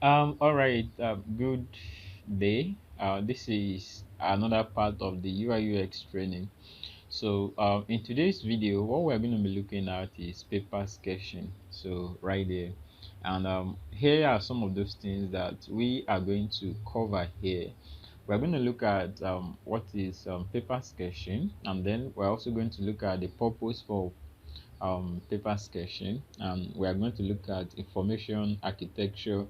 All right. Good day. This is another part of the UI UX training. So, in today's video, what we're going to be looking at is paper sketching. So, right there, and here are some of those things that we are going to cover here. We're going to look at what is paper sketching, and then we're also going to look at the purpose for paper sketching, and we are going to look at information architecture,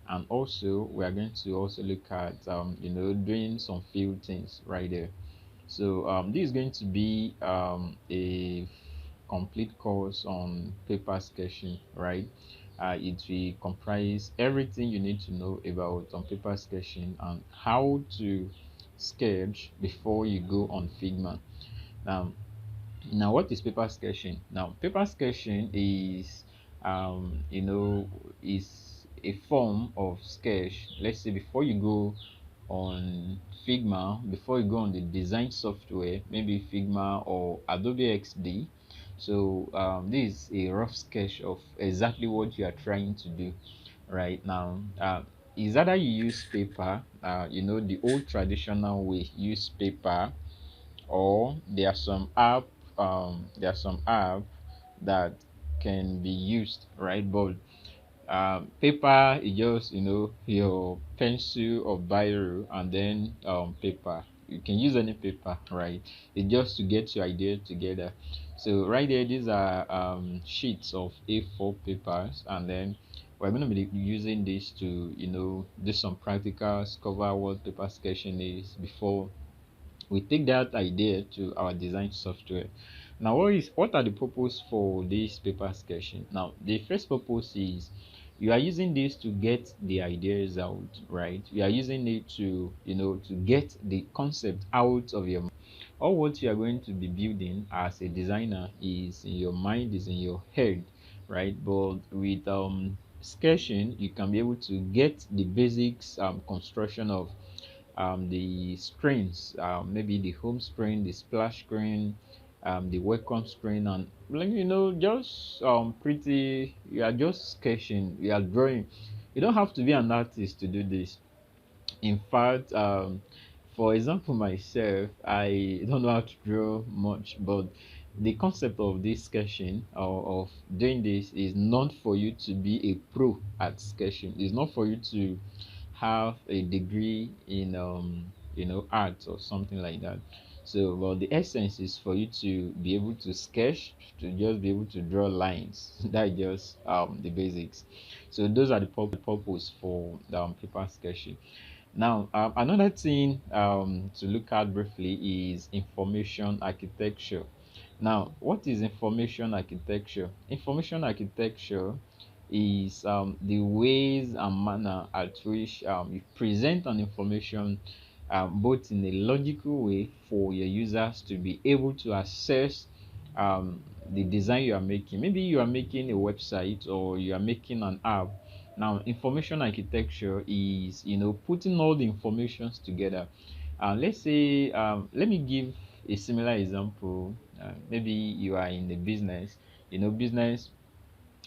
and also we are going to also look at doing some field things right there. So this is going to be a complete course on paper sketching, right? It will comprise everything you need to know about on paper sketching and how to sketch before you go on Figma. Now now what is paper sketching? Now paper sketching is is a form of sketch. Let's say before you go on Figma, before you go on the design software, maybe Figma or Adobe XD. So this is a rough sketch of exactly what you are trying to do right now. Is either you use paper, the old traditional way, use paper, or there are some app that can be used, right? But paper is just your pencil or biro, and then paper. You can use any paper, right? It's just to get your idea together. So right there, these are sheets of A4 papers, and then we're going to be using this to do some practicals, cover what paper sketching is before we take that idea to our design software. Now, what are the purpose for this paper sketching? Now, the first purpose is you are using this to get the ideas out, right? You are using it to to get the concept out of your mind. All what you are going to be building as a designer is in your mind, is in your head, right? But with sketching, you can be able to get the basics construction of the screens, maybe the home screen, the splash screen, the welcome screen, and just pretty. You are just sketching, you are drawing. You don't have to be an artist to do this. In fact, for example, myself, I don't know how to draw much, but the concept of this sketching or of doing this is not for you to be a pro at sketching. It's not for you to have a degree in art or something like that. So well, the essence is for you to be able to sketch, to just be able to draw lines. That's just the basics. So those are the purpose for paper sketching. Now, another thing to look at briefly is information architecture. Now, what is information architecture? Information architecture is the ways and manner at which you present an information, both in a logical way for your users to be able to access the design you are making. Maybe you are making a website or you are making an app. Now, information architecture is putting all the informations together. Let's say, let me give a similar example. Maybe you are in the business. Business,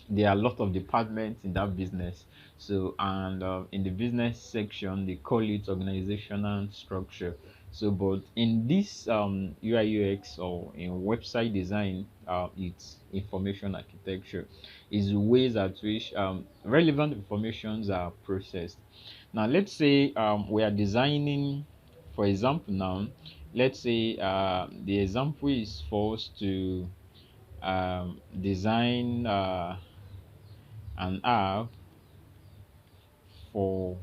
there are a lot of departments in that business. So, and in the business section, they call it organizational structure. So, but in this UI UX or in website design, it's information architecture, is ways at which relevant informations are processed. Now, let's say we are designing, for example, now let's say the example is for us to design an app for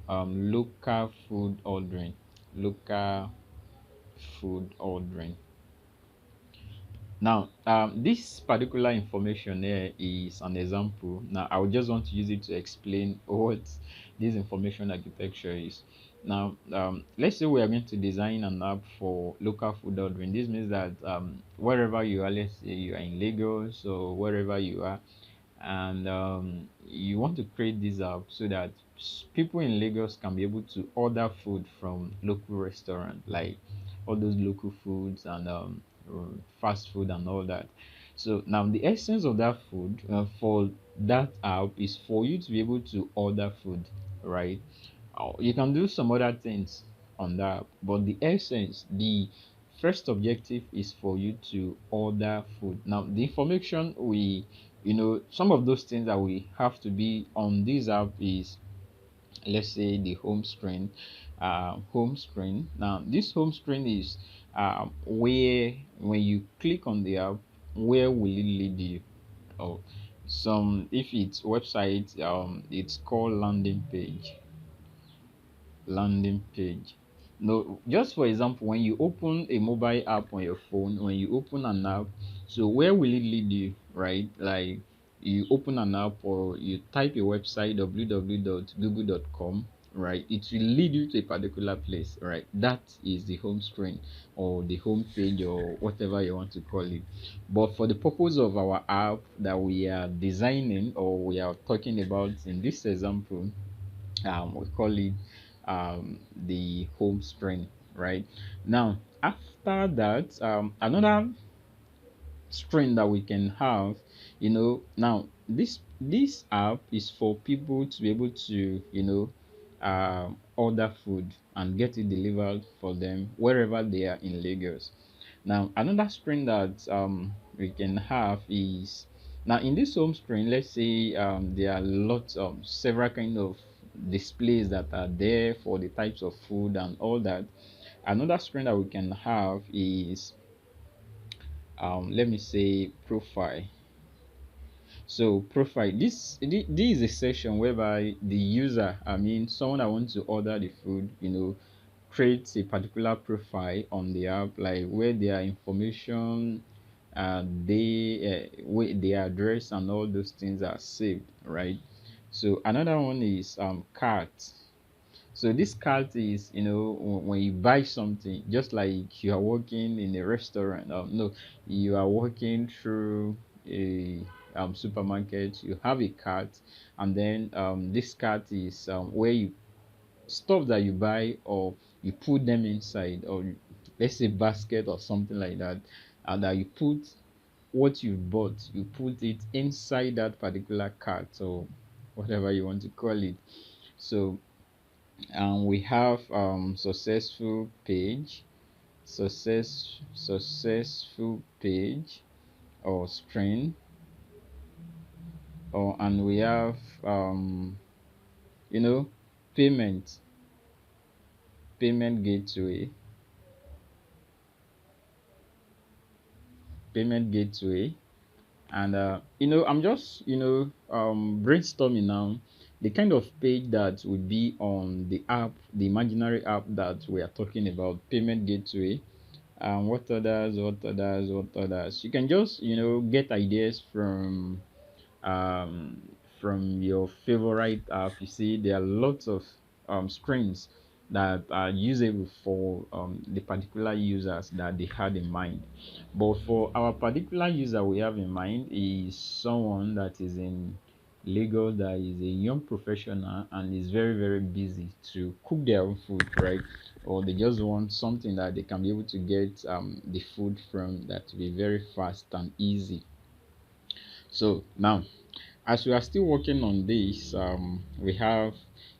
local food ordering. Local food ordering. Now, this particular information here is an example. Now, I would just want to use it to explain what this information architecture is. Now, let's say we are going to design an app for local food ordering. This means that wherever you are, let's say you are in Lagos or wherever you are, and you want to create this app so that people in Lagos can be able to order food from local restaurant, like all those local foods and fast food and all that. So now the essence of that food, for that app is for you to be able to order food, right? You can do some other things on that, but the essence, the first objective is for you to order food. Now, the information some of those things that we have to be on this app is, let's say, the home screen. Home screen. Now, this home screen is where, when you click on the app, where will it lead you? Oh, some, if it's website, it's called landing page. Landing page. No, just for example, when you open a mobile app on your phone, when you open an app, so where will it lead you, right? Like, you open an app or you type a website, www.google.com, right? It will lead you to a particular place, right? That is the home screen or the home page or whatever you want to call it. But for the purpose of our app that we are designing or we are talking about in this example, we call it the home screen, right? Now, after that, another screen that we can have, now this app is for people to be able to, order food and get it delivered for them wherever they are in Lagos. Now, another screen that we can have is, now in this home screen, let's say there are lots of several kind of displays that are there for the types of food and all that. Another screen that we can have is, let me say, profile. So profile, this is a section whereby the user, I mean someone that wants to order the food, creates a particular profile on the app, like where their information, where their address and all those things are saved, right? So another one is cart. So this cart is, when you buy something, just like you are working in a restaurant. No, you are walking through a supermarket. You have a cart, and then this cart is where you stuff that you buy, or you put them inside, or let's say basket or something like that, and that you put what you bought, you put it inside that particular cart or whatever you want to call it. So we have successful page or screen, or and we have you know payment payment gateway payment gateway. And I'm just brainstorming now the kind of page that would be on the app, the imaginary app that we are talking about, payment gateway. What others, you can just get ideas um, from your favorite app. You see, there are lots of screens that are usable for the particular users that they had in mind. But for our particular user we have in mind is someone that is in Lagos, that is a young professional and is very, very busy to cook their own food, right? Or they just want something that they can be able to get the food from, that will be very fast and easy. So now, as we are still working on this, we have,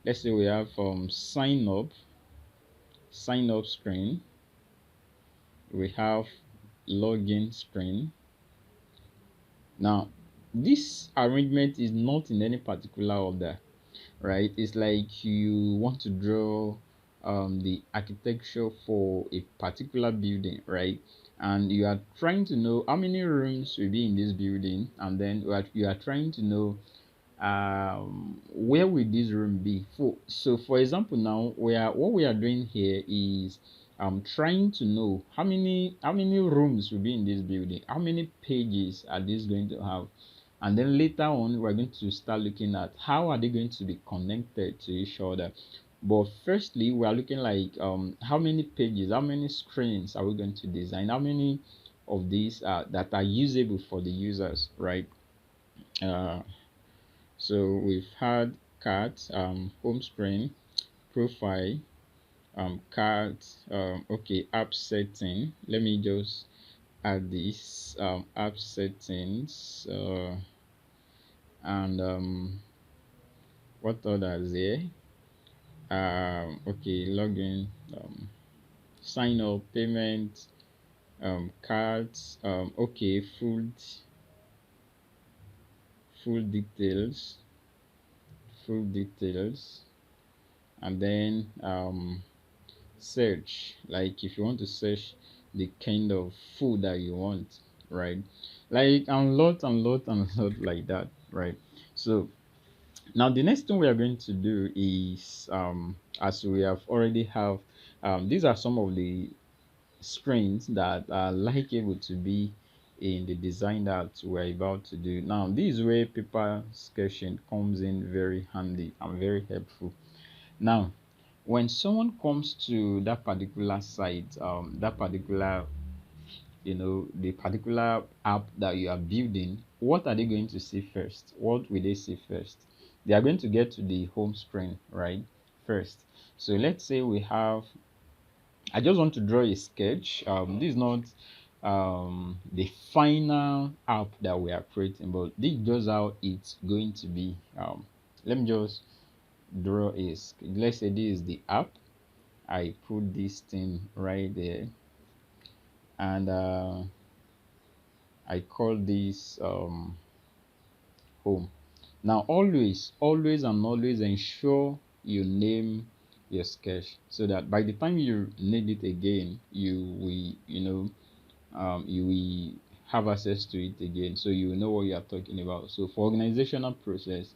let's say we have sign up screen, we have login screen. Now, this arrangement is not in any particular order, right? It's like you want to draw the architecture for a particular building, right? And you are trying to know how many rooms will be in this building, and then you are trying to know where will this room be. For example, now what we are doing here is trying to know how many rooms will be in this building, how many pages are these going to have, and then later on we're going to start looking at how are they going to be connected to each other. But firstly, we are looking like how many pages, how many screens are we going to design, how many of these that are usable for the users, right? uh, so we've had cart, home screen, profile, cart, okay, app setting. Let me just add this app settings. and what others there? Okay, login, sign up, payment, cards, okay, full details, full details, and then search, like if you want to search the kind of food that you want, right? Like and lot like that, right? So now the next thing we are going to do is, as we have already have, these are some of the screens that are likely to be in the design that we're about to do. Now this is where paper sketching comes in very handy and very helpful. Now when someone comes to that particular site, that particular, the particular app that you are building, what are they going to see first? What will they see first? They are going to get to the home screen, right? First. So let's say we have, I just want to draw a sketch. This is not the final app that we are creating, but this is just how it's going to be. Let me just draw a, let's say this is the app. I put this thing right there, and I call this home. Now always and always ensure you name your sketch, so that by the time you need it again, you will have access to it again, so you will know what you are talking about. So for organizational process,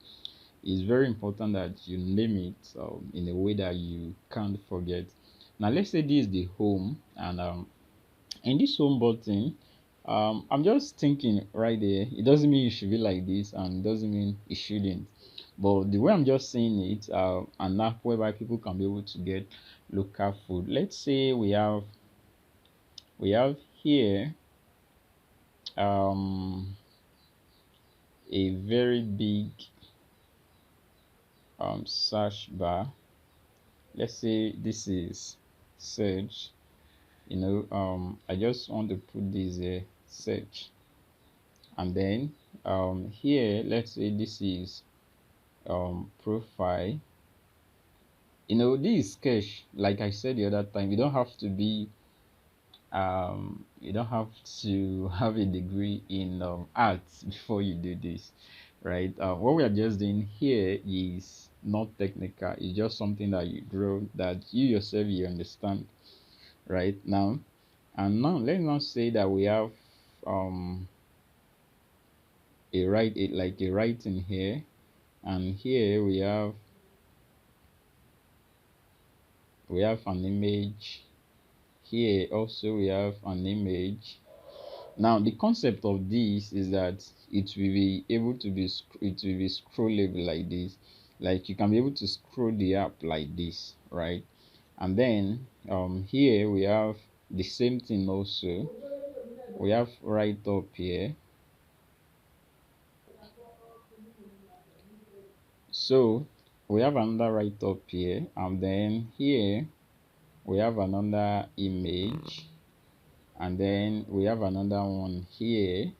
it's very important that you name it in a way that you can't forget. Now let's say this is the home, and in this home button, I'm just thinking right there, it doesn't mean it should be like this, and it doesn't mean it shouldn't, but the way I'm just saying it, an app whereby people can be able to get local food. Let's say we have here um a very big search bar. Let's say this is search. I just want to put this search, and then here, let's say this is profile. This is sketch. Like I said the other time, you don't have to have a degree in arts before you do this, right? What we are just doing here is not technical. It's just something that you draw, that you yourself you understand, right? Now, and now let's not say that we have um like a writing here, and here we have an image. Here also we have an image. Now the concept of this is that it will be able to be it will be scrollable like this. Like you can be able to scroll the app like this, right? And then here we have the same thing also. We have right up here. So we have another right up here, and then here we have another image, and then we have another one here,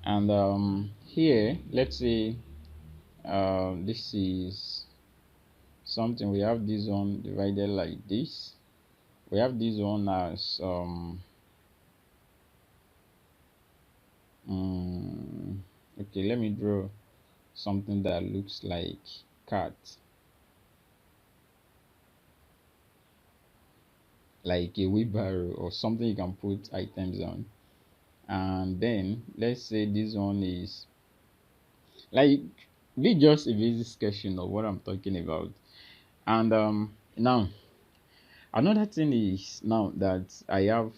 and here, let's say this is something. We have this one divided like this. We have this one as okay, let me draw something that looks like cat, like a wheelbarrow or something you can put items on. And then let's say this one is like, be just a basic sketching of what I'm talking about. And now another thing is, now that I have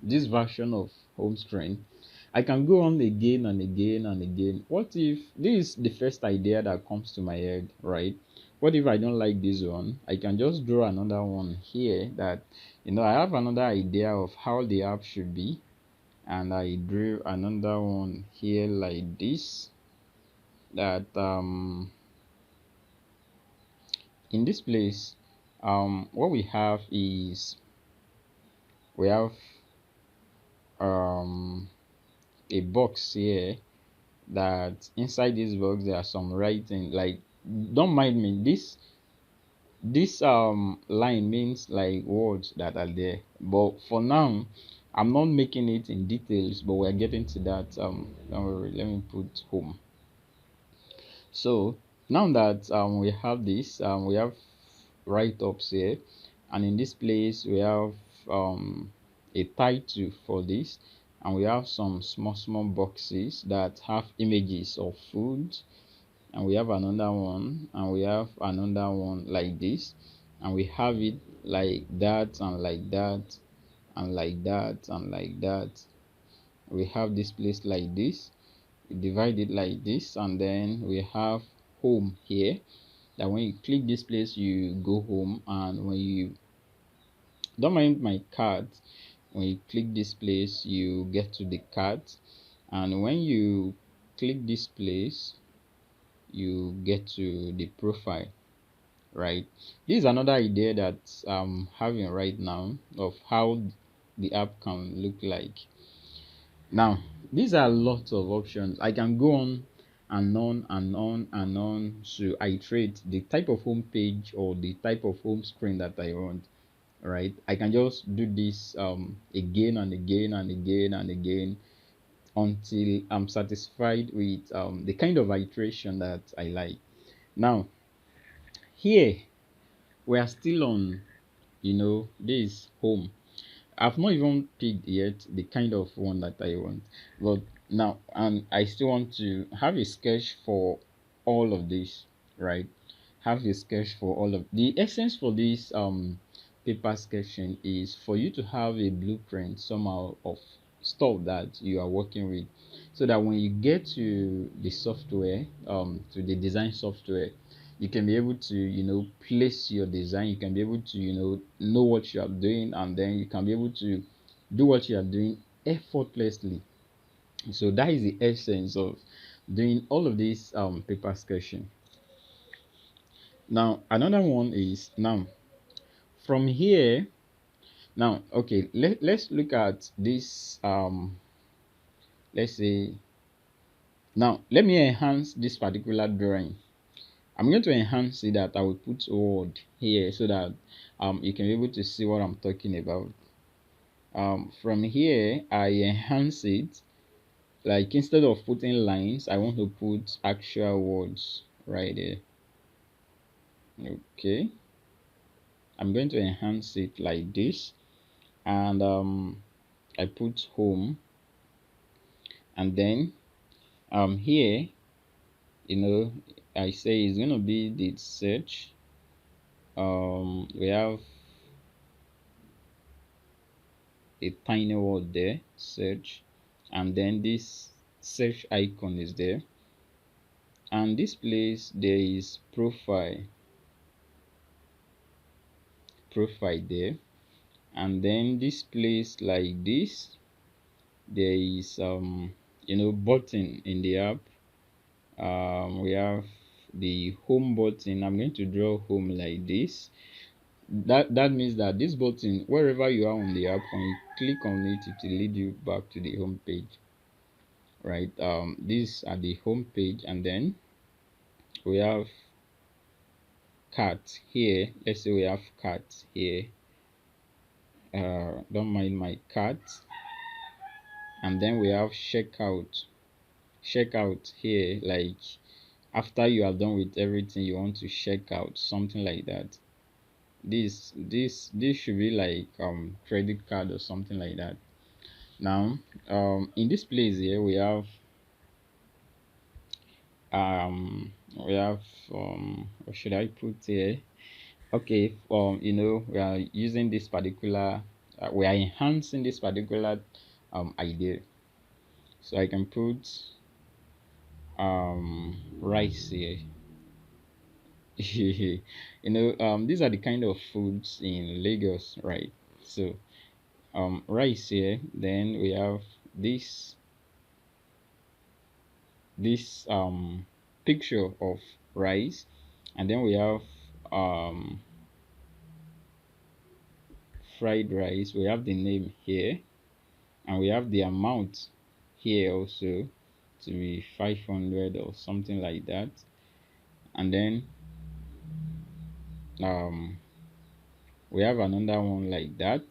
this version of home screen, I can go on again and again and again. What if this is the first idea that comes to my head, right? What if I don't like this one? I can just draw another one here that, I have another idea of how the app should be, and I drew another one here like this, that in this place, what we have is, we have um a box here that inside this box there are some writing. Like, don't mind me, this line means like words that are there, but for now I'm not making it in details, but we're getting to that. Don't worry, let me put home. So now that we have this, we have write-ups here, and in this place we have a title for this, and we have some small boxes that have images of food, and we have another one, and we have another one like this, and we have it like that, and like that, and like that, and like that. We have this place like this, we divide it like this, and then we have home here, that when you click this place you go home, and when you don't mind my card, when you click this place you get to the card, and when you click this place you get to the profile, right? This is another idea that I'm having right now of how the app can look like. Now, these are lots of options. I can go on and on and on and on to iterate the type of home page or the type of home screen that I want, right? I can just do this again and again and again and again until I'm satisfied with the kind of iteration that I like. Now, here we are still on, this home. I've not even picked yet the kind of one that I want, but now, and I still want to have a sketch for all of this, right? Have a sketch for all of the essence for this paper sketching is for you to have a blueprint somehow of stuff that you are working with, so that when you get to the software, to the design software, you can be able to place your design. You can be able to know what you are doing, and then you can be able to do what you are doing effortlessly. So that is the essence of doing all of this paper sketching. Now another one is, now from here, now okay, let's look at this. Let's say, now let me enhance this particular drawing. I'm going to enhance it, that I will put a word here so that you can be able to see what I'm talking about. From here I enhance it, like instead of putting lines I want to put actual words right there. Okay, I'm going to enhance it like this, and I put home, and then here, I say it's going to be the search. We have a tiny word there, search, and then this search icon is there, and this place there is profile there, and then this place like this there is button in the app. We have the home button. I'm going to draw home like this. That means that this button, wherever you are on the app, when you click on it, it will lead you back to the home page, right? These are the home page, and then we have cat here. Let's say we have cat here. Don't mind my cat. And then we have checkout here, like after you are done with everything you want to check out, something like that. This should be like credit card or something like that. Now in this place here we have what should I put here? Okay, we are using this particular we are enhancing this particular idea, so I can put rice here. These are the kind of foods in Lagos, right? So rice here, then we have this picture of rice, and then we have um fried rice. We have the name here, and we have the amount here also. to be 500 or something like that. And then um we have another one like that,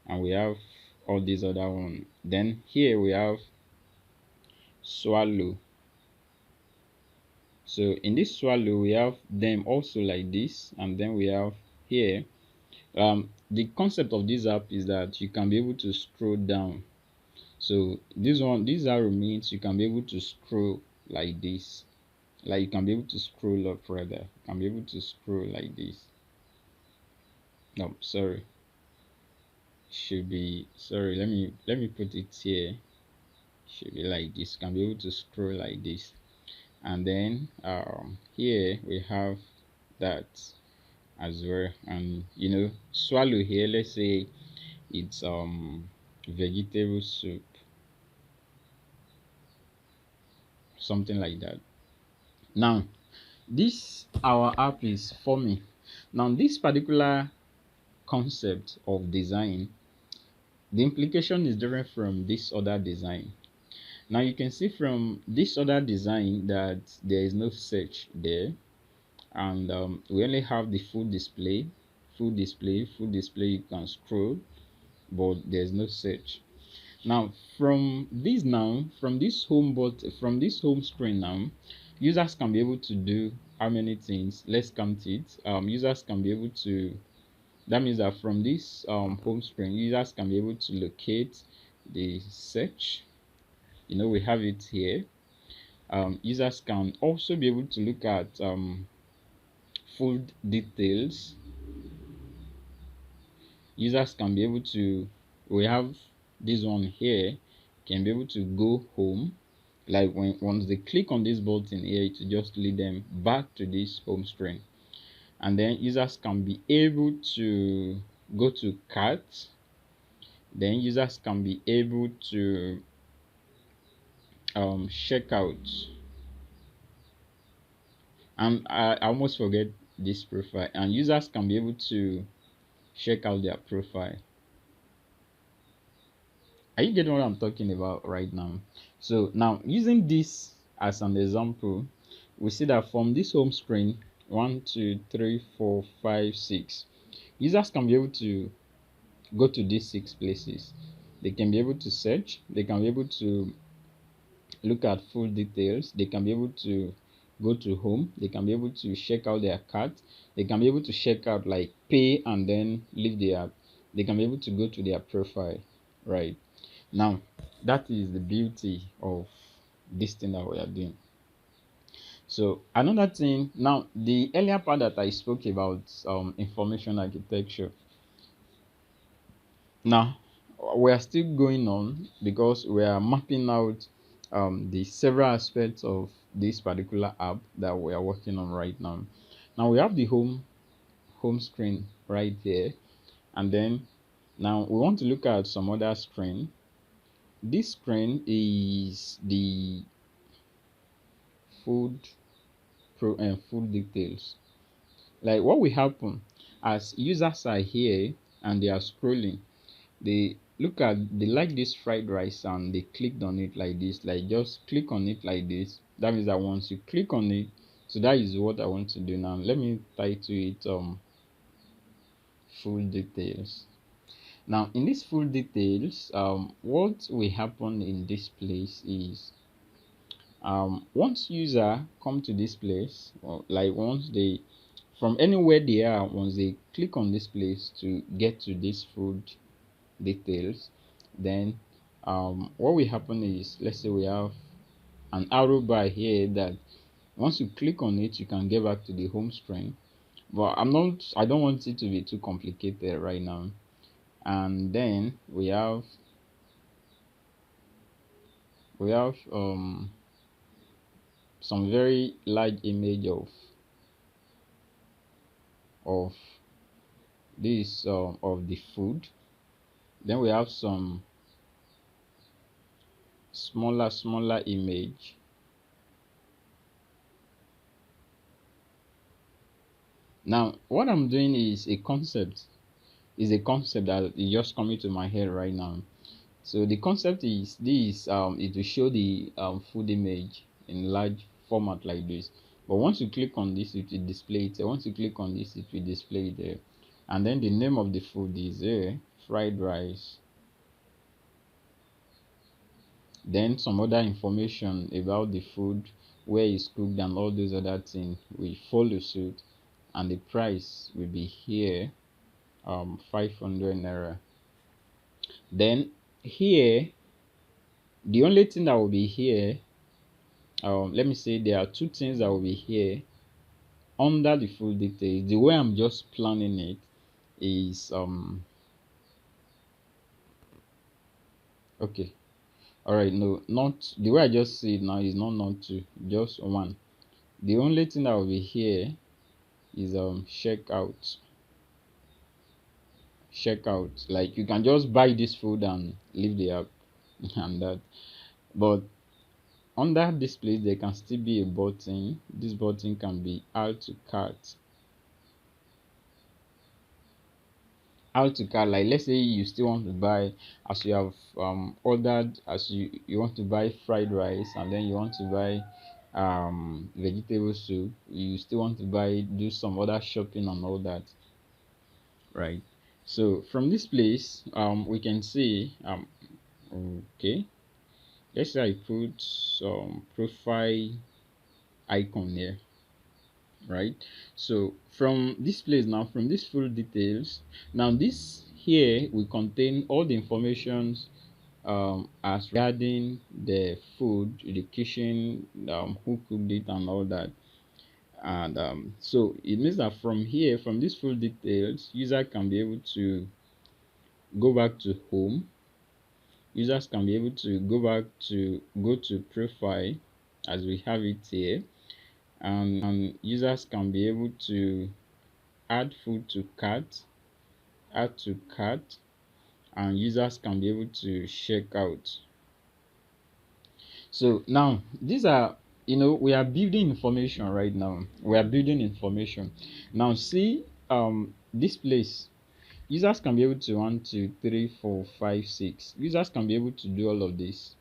and we have all these other one. Then here we have swallow. So in this swallow we have them also like this, and then we have here the concept of this app is that you can be able to scroll down. So this arrow means you can be able to scroll like this, like you can be able to scroll up, rather you can be able to scroll like this. No, sorry, should be, sorry, let me put it here. Should be like this, you can be able to scroll like this. And then here we have that as well. And swallow here, let's say it's vegetable soup, something like that. Now this our app is forming. Now this particular concept of design, the implication is different from this other design. Now you can see from this other design that there is no search there, and we only have the full display, full display. You can scroll, but there's no search. Now from this from this home screen now, users can be able to do how many things? Let's count it. Users can be able to, that means that from this home screen, users can be able to locate the search. We have it here. Users can also be able to look at food details. Users can be able to, we have this one here, can be able to go home. Like once they click on this button here, it will just lead them back to this home screen. And then users can be able to go to cart. Then users can be able to check out. And I almost forget this profile. And users can be able to check out their profile. Are you getting what I'm talking about right now? So now using this as an example, we see that from this home screen, 1, 2, 3, 4, 5, 6, users can be able to go to these 6 places. They can be able to search, they can be able to look at full details, they can be able to go to home, they can be able to check out their cart, they can be able to check out like pay and then leave the app, they can be able to go to their profile, right? Now that is the beauty of this thing that we are doing. So another thing, now the earlier part that I spoke about information architecture, now we are still going on because we are mapping out the several aspects of this particular app that we are working on right now. Now we have the home screen right here, and then now we want to look at some other screen. This screen is the food food details. Like what will happen as users are here and they are scrolling, they like this fried rice and they clicked on it like this, like just click on it like this. That means that once you click on it, so that is what I want to do now. Let me title it full details. Now in this full details, what will happen in this place is once user come to this place, or like once they, from anywhere they are, once they click on this place to get to this food details, then what will happen is, let's say we have an arrow bar here that once you click on it you can get back to the home screen, but I don't want it to be too complicated right now. And then we have some very large image of this of the food. Then we have some smaller image. Now what I'm doing is a concept that is just coming to my head right now. So the concept is this, it will show the food image in large format like this. But once you click on this, it will display it. Once you click on this, it will display it there. And then the name of the food is there, fried rice. Then some other information about the food, where it's cooked, and all those other things will follow suit. And the price will be here, 500 naira. Then here, the only thing that will be here, let me say there are two things that will be here under the full details. The way I'm just planning it is okay. All right, no, not the way I just see it now is not two, just one. The only thing that will be here is checkout. Checkout, like you can just buy this food and leave the app and that. But under this place there can still be a button. This button can be add to cart. Add to cart, like let's say you still want to buy, as you have ordered, as you want to buy fried rice, and then you want to buy vegetable soup, you still want to buy, do some other shopping and all that, right? So from this place we can see okay, let's say I put some profile icon here, right? So from this place now, from this full details, now this here will contain all the informations as regarding the food, the kitchen, who cooked it and all that. And so it means that from here, from this full details, user can be able to go back to home. Users can be able to go to profile as we have it here, and users can be able to add food to cart, and users can be able to check out. So now these are, we are building information right now. We are building information. Now see this place. Users can be able to 1, 2, 3, 4, 5, 6. Users can be able to do all of this.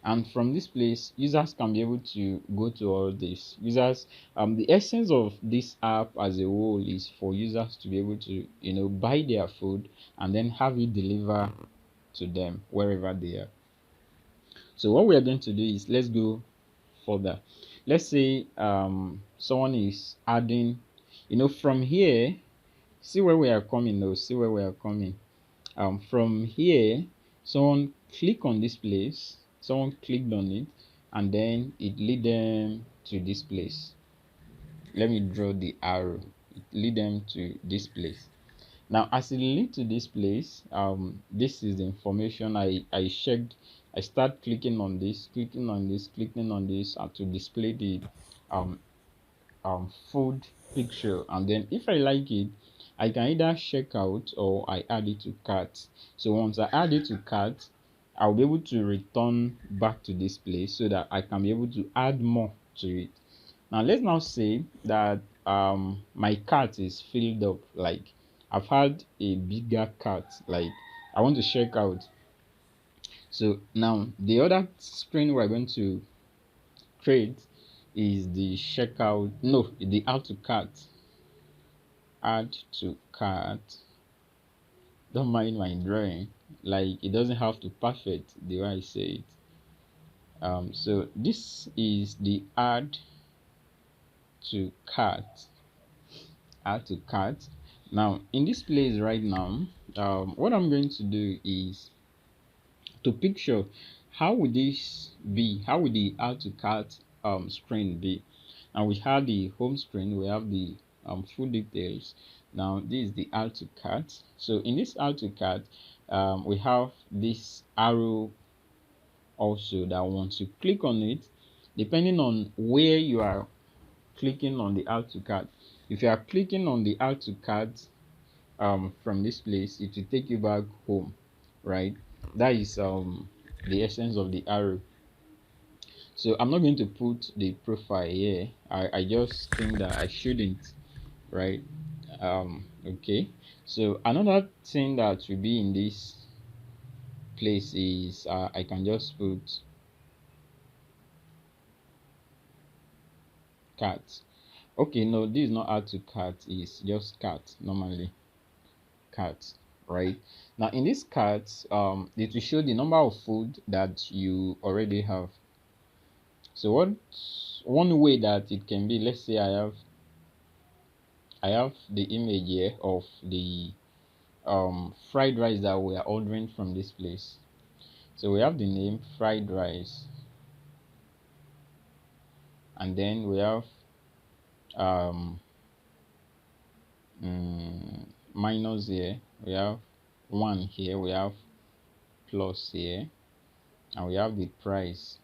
And from this place, users can be able to go to all this. Users, the essence of this app as a whole is for users to be able to, buy their food and then have it deliver to them wherever they are. So what we are going to do is, let's go further. Let's say someone is adding, from here, see where we are coming now, see where we are coming. From here, someone click on this place, someone clicked on it, and then it lead them to this place. Let me draw the arrow. It lead them to this place. Now as it lead to this place, this is the information I checked. I start clicking on this, clicking on this, clicking on this, and to display the um food picture. And then if I like it, I can either check out or I add it to cart. So once I add it to cart, I'll be able to return back to this place so that I can be able to add more to it. Now let's now say that my cart is filled up, like I've had a bigger cart, like I want to check out. So now the other screen we're going to create is the checkout, no, the add to cart. Add to cart. Don't mind my drawing, like it doesn't have to perfect the way I say it. So this is the add to cart. Add to cart. Now in this place right now, what I'm going to do is to picture how would this be, how would the add to cart screen be. And we have the home screen, we have the full details. Now this is the add to cart. So in this add to cart, we have this arrow also, that once you click on it, depending on where you are clicking on the add to cart, if you are clicking on the add to cart from this place, it will take you back home, right? That is the essence of the arrow. So I'm not going to put the profile here. I just think that I shouldn't, right? Okay, so another thing that will be in this place is I can just put cart. Okay, no, this is not add to cart, it's just cart normally, cart, right? Now in this cart, it will show the number of food that you already have. So what one way that it can be, let's say I have the image here of the fried rice that we are ordering from this place. So we have the name fried rice, and then we have um minus here, we have one here, we have plus here, and we have the price.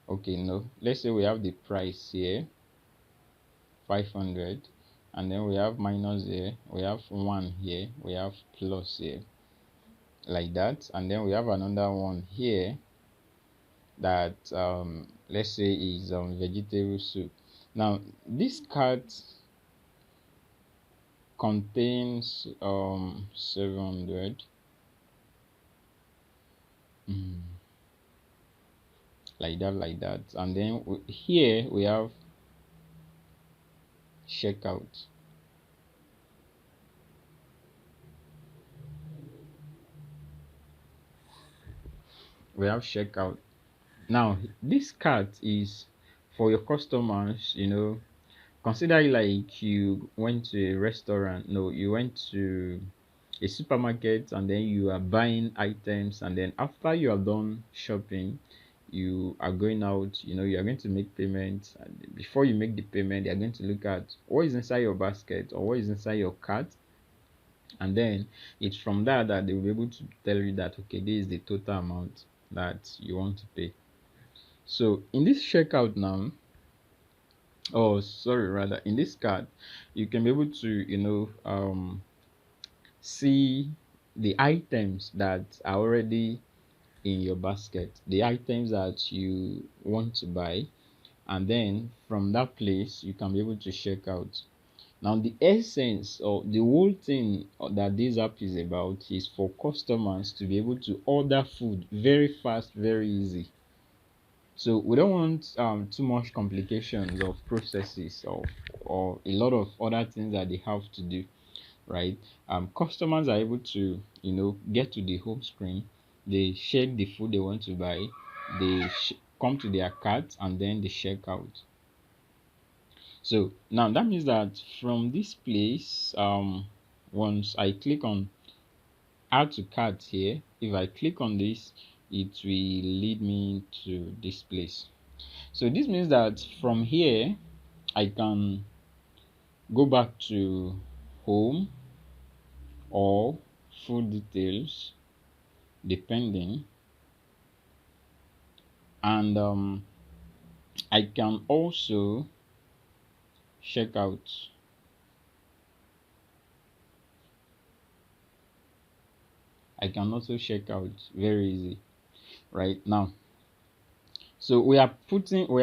Okay, no, let's say we have the price here 500, and then we have minus here, we have one here, we have plus here, like that. And then we have another one here that let's say is vegetable soup. Now this card contains 700, like that. And then here we have checkout. We have checkout. Now this card is for your customers, consider it like you went to a restaurant. No, you went to a supermarket and then you are buying items, and then after you are done shopping, you are going out, you are going to make payment. And before you make the payment, they are going to look at what is inside your basket or what is inside your cart, and then it's from that they will be able to tell you that, okay, this is the total amount that you want to pay. So in this checkout now, oh sorry, rather in this card, you can be able to see the items that are already in your basket, the items that you want to buy, and then from that place you can be able to check out. Now the essence or the whole thing that this app is about is for customers to be able to order food very fast, very easy. So we don't want too much complications of processes or a lot of other things that they have to do, right? Customers are able to get to the home screen, they check the food they want to buy, they come to their cart, and then they check out. So now that means that from this place, once I click on add to cart here, if I click on this, it will lead me to this place. So this means that from here I can go back to home or food details depending, and I can also check out. I can also check out very easy right now. So we are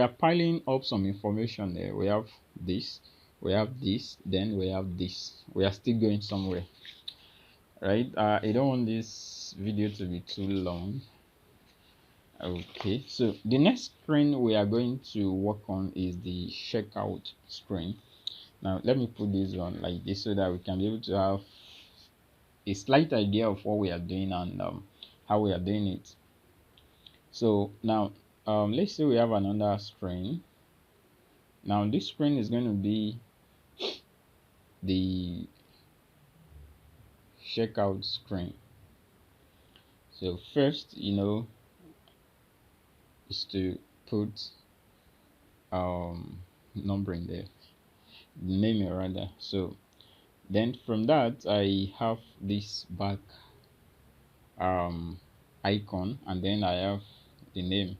piling up some information there. We have this, we have this, then we have this. We are still going somewhere, right? I don't want this video to be too long. Okay, so the next screen we are going to work on is the checkout screen. Now let me put this on like this so that we can be able to have a slight idea of what we are doing and how we are doing it. So now let's say we have another screen. Now this screen is going to be the checkout screen. So first, is to put numbering there, name it rather. So then from that I have this back icon, and then I have the name.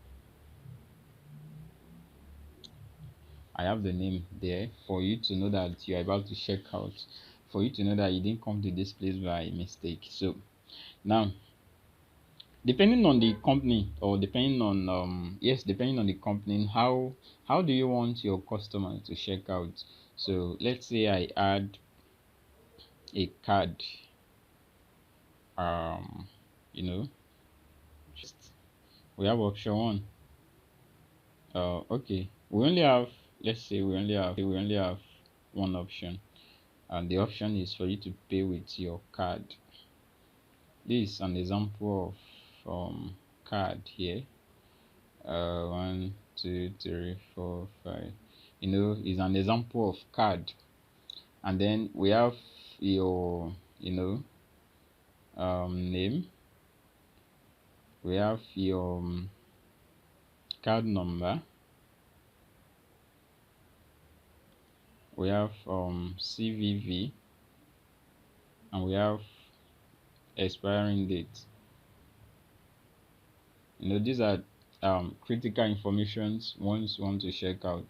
I have the name there for you to know that you're about to check out, for you to know that you didn't come to this place by mistake. So now, depending on the company, or depending on depending on the company, how do you want your customer to check out? So let's say I add a card, um you know We have option one. Okay, we only have, let's say we only have one option, and the option is for you to pay with your card. This is an example of card here. 1, 2, 3, 4, 5. Is an example of card, and then we have your name. We have your card number. We have CVV, and we have expiring date. These are critical informations once you want to check out,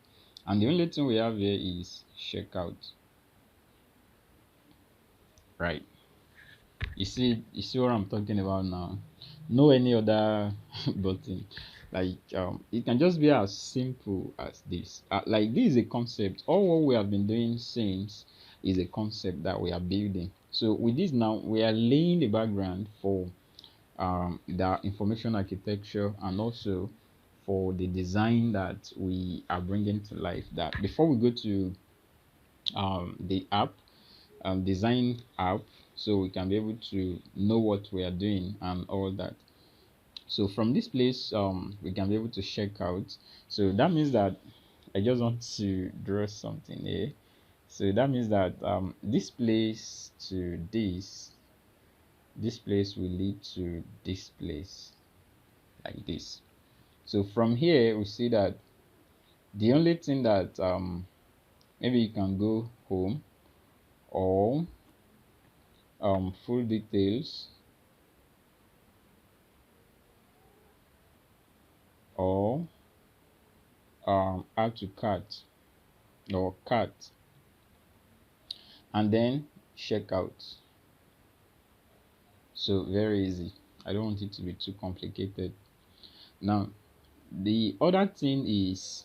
and the only thing we have here is checkout. Right, you see what I'm talking about now. No any other button. Like it can just be as simple as this. Like this is a concept. All what we have been doing since is a concept that we are building. So with this now, we are laying the background for the information architecture, and also for the design that we are bringing to life. That before we go to the app, design app, so we can be able to know what we are doing and all that. So from this place, we can be able to check out. So that means that I just want to draw something here. So that means that this place to this place will lead to this place, like this. So from here we see that the only thing that maybe you can go home, or full details, or add to cart, or cart, and then checkout. So very easy. I don't want it to be too complicated. Now the other thing is,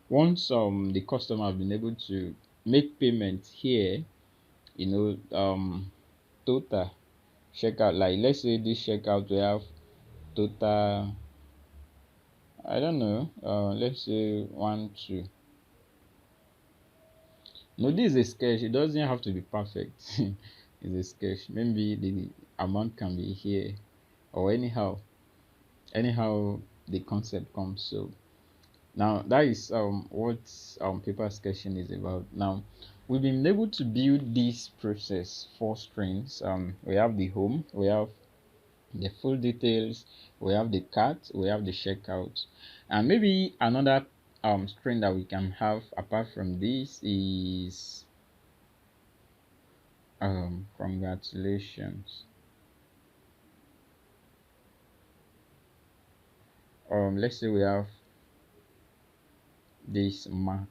once the customer have been able to make payment here, total checkout, like let's say this checkout we have total, I don't know, let's say 1 2. No, this is a sketch. It doesn't have to be perfect. It's a sketch. Maybe the amount can be here, or anyhow the concept comes. So now that is what paper sketching is about. Now we've been able to build this process, 4 screens. We have the home, we have the full details, we have the cart, we have the checkout, and maybe another screen that we can have apart from this is congratulations. Let's say we have this mark.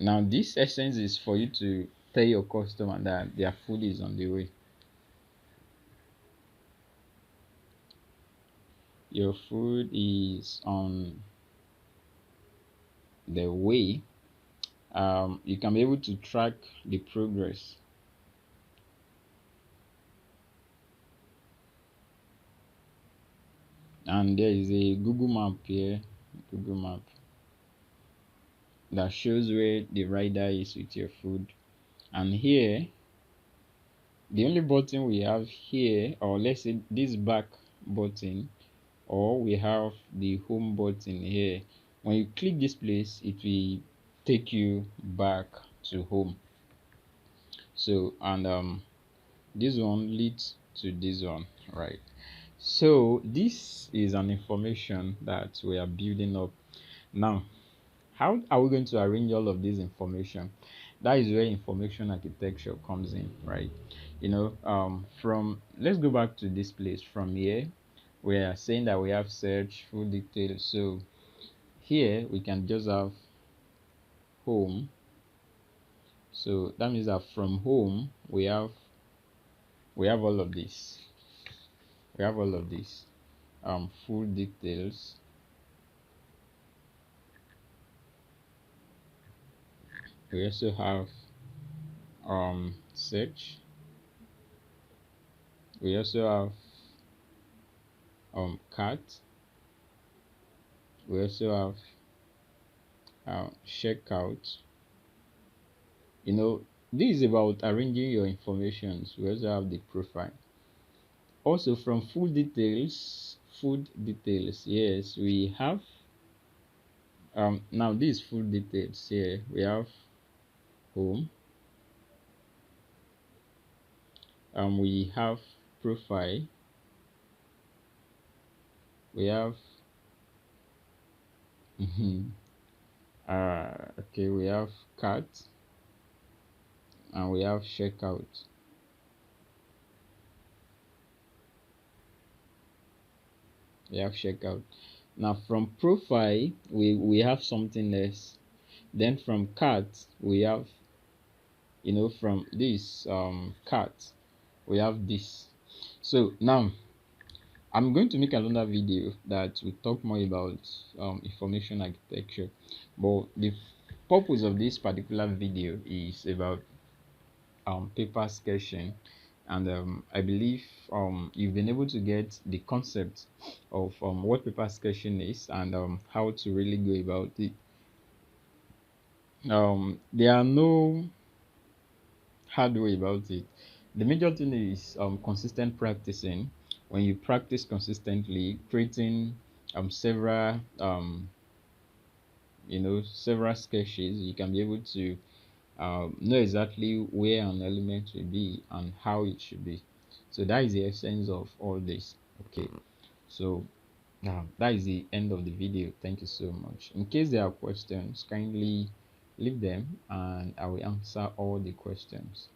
Now this essence is for you to tell your customer that their food is on the way. Your food is on the way. You can be able to track the progress. And there is a Google map here, Google map, that shows where the rider is with your food. And here, the only button we have here, or let's say this back button, or we have the home button here. When you click this place, it will take you back to home. So, and this one leads to this one, right? So this is an information that we are building up. Now how are we going to arrange all of this information? That is where information architecture comes in, right? From, let's go back to this place. From here we are saying that we have search, full details. So here we can just have home. So that means that from home we have all of this. We have all of this. Full details. We also have search. We also have cart. We also have checkout. This is about arranging your information. We also have the profile. Also, from food details, yes, we have now these food details here. We have home, we have profile, we have okay, we have cart, and we have checkout. Now from profile, we have something less. Then from cart, we have, from this cart, we have this. So now I'm going to make another video that will talk more about information architecture, but the purpose of this particular video is about paper sketching, and I believe you've been able to get the concept of what paper sketching is, and how to really go about it. There are no hard way about it. The major thing is consistent practicing. When you practice consistently, creating several several sketches, you can be able to know exactly where an element will be and how it should be. So that is the essence of all this. Okay, so that is the end of the video. Thank you so much. In case there are questions, kindly leave them and I will answer all the questions.